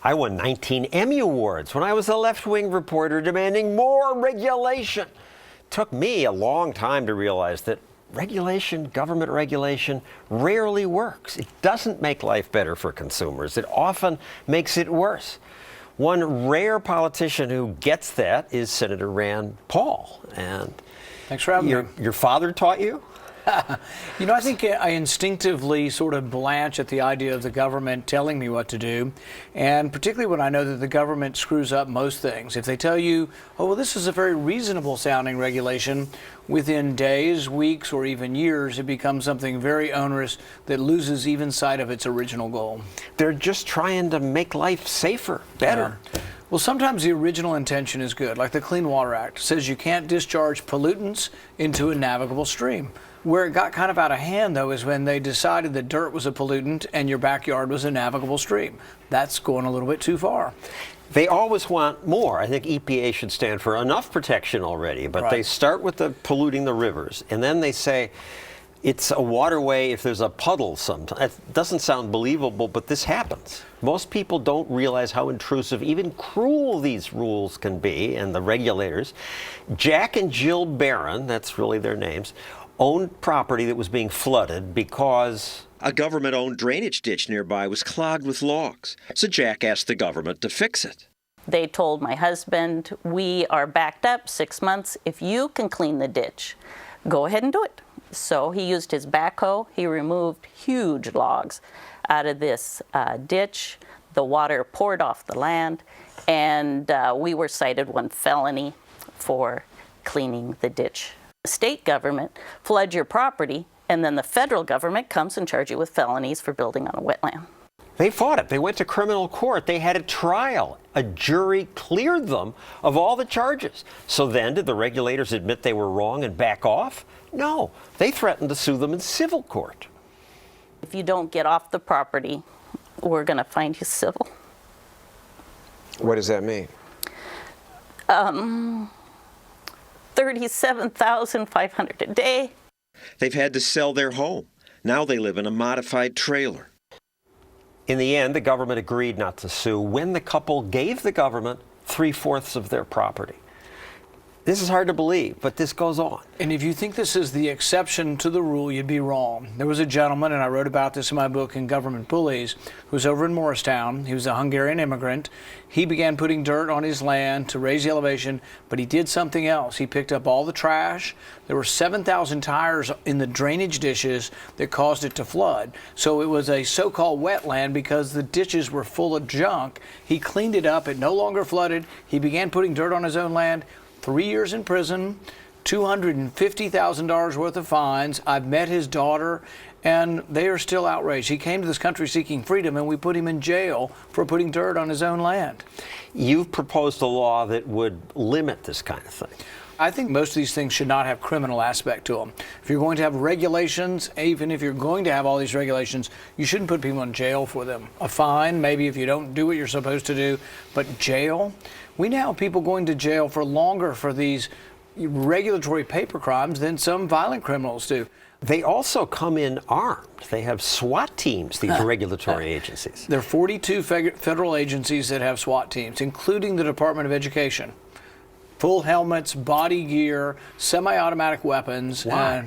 I won 19 Emmy Awards when I was a left-wing reporter demanding more regulation. It took me a long time to realize that regulation, government regulation, rarely works. It doesn't make life better for consumers. It often makes it worse. One rare politician who gets that is Senator Rand Paul. And thanks for having me. Your father taught you? You know, I think I instinctively sort of blanch at the idea of the government telling me what to do, and particularly when I know that the government screws up most things. If they tell you, oh, well, this is a very reasonable sounding regulation, within days, weeks, or even years, it becomes something very onerous that loses even sight of its original goal. They're just trying to make life safer, better. Yeah. Well, sometimes the original intention is good, like the Clean Water Act says you can't discharge pollutants into a navigable stream. Where it got kind of out of hand, though, is when they decided that dirt was a pollutant and your backyard was a navigable stream. That's going a little bit too far. They always want more. I think EPA should stand for enough protection already, but They start with the polluting the rivers, and then they say it's a waterway if there's a puddle sometimes. It doesn't sound believable, but this happens. Most people don't realize how intrusive, even cruel these rules can be, and the regulators. Jack and Jill Barron, that's really their names, owned property that was being flooded because a government-owned drainage ditch nearby was clogged with logs. So Jack asked the government to fix it. They told my husband, we are backed up 6 months. If you can clean the ditch, go ahead and do it. So he used his backhoe. He removed huge logs out of this ditch. The water poured off the land, and we were cited one felony for cleaning the ditch. The state government floods your property, and then the federal government comes and charges you with felonies for building on a wetland. They fought it. They went to criminal court. They had a trial. A jury cleared them of all the charges. So then, did the regulators admit they were wrong and back off? No. They threatened to sue them in civil court. If you don't get off the property, we're going to find you civil. What does that mean? $37,500 a day. They've had to sell their home. Now they live in a modified trailer. In the end, the government agreed not to sue when the couple gave the government 3/4 of their property. This is hard to believe, but this goes on. And if you think this is the exception to the rule, you'd be wrong. There was a gentleman, and I wrote about this in my book, In Government Bullies, who was over in Morristown. He was a Hungarian immigrant. He began putting dirt on his land to raise the elevation, but he did something else. He picked up all the trash. There were 7,000 tires in the drainage ditches that caused it to flood. So it was a so-called wetland because the ditches were full of junk. He cleaned it up. It no longer flooded. He began putting dirt on his own land. 3 years in prison, $250,000 worth of fines. I've met his daughter, and they are still outraged. He came to this country seeking freedom, and we put him in jail for putting dirt on his own land. You've proposed a law that would limit this kind of thing. I think most of these things should not have criminal aspect to them. If you're going to have regulations, even if you're going to have all these regulations, you shouldn't put people in jail for them. A fine, maybe if you don't do what you're supposed to do, but jail? We now have people going to jail for longer for these regulatory paper crimes than some violent criminals do. They also come in armed. They have SWAT teams, these regulatory agencies. There are 42 federal agencies that have SWAT teams, including the Department of Education. Full helmets, body gear, semi-automatic weapons. Why?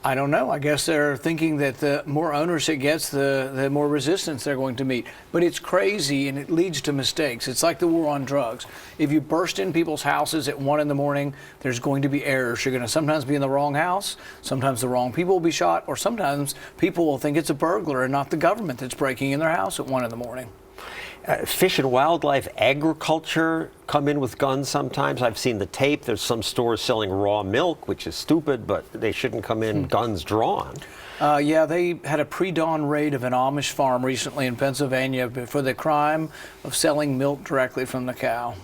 I don't know. I guess they're thinking that the more onerous it gets, the more resistance they're going to meet. But it's crazy, and it leads to mistakes. It's like the war on drugs. If you burst in people's houses at 1 in the morning, there's going to be errors. You're going to sometimes be in the wrong house, sometimes the wrong people will be shot, or sometimes people will think it's a burglar and not the government that's breaking in their house at 1 in the morning. Fish and wildlife, agriculture come in with guns sometimes. I've seen the tape. There's some stores selling raw milk, which is stupid, but they shouldn't come in guns drawn. Yeah, they had a pre-dawn raid of an Amish farm recently in Pennsylvania for the crime of selling milk directly from the cow.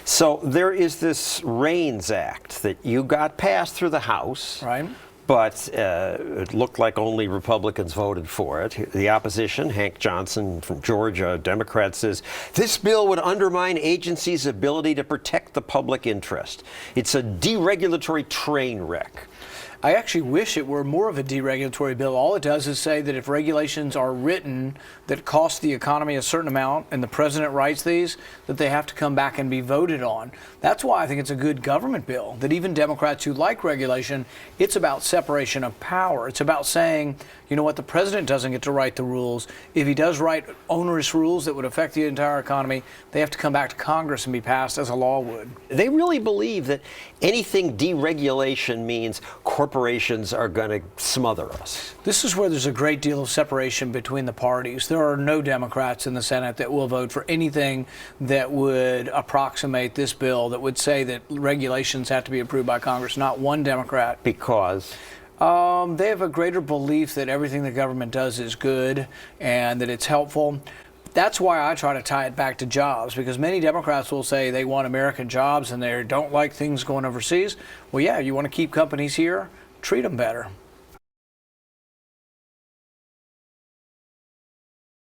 So there is this REINS Act that you got passed through the House. Right. But it looked like only Republicans voted for it. The opposition, Hank Johnson from Georgia, a Democrat, says this bill would undermine agencies' ability to protect the public interest. It's a deregulatory train wreck. I actually wish it were more of a deregulatory bill. All it does is say that if regulations are written that cost the economy a certain amount and the president writes these, that they have to come back and be voted on. That's why I think it's a good government bill, that even Democrats who like regulation, it's about separation of power. It's about saying, you know what, the president doesn't get to write the rules. If he does write onerous rules that would affect the entire economy, they have to come back to Congress and be passed as a law would. They really believe that anything deregulation means corporations are going to smother us. This is where there's a great deal of separation between the parties. There are no Democrats in the Senate that will vote for anything that would approximate this bill, that would say that regulations have to be approved by Congress. Not one Democrat. Because? They have a greater belief that everything the government does is good and that it's helpful. That's why I try to tie it back to jobs, because many Democrats will say they want American jobs and they don't like things going overseas. Well, yeah, you want to keep companies here, treat them better.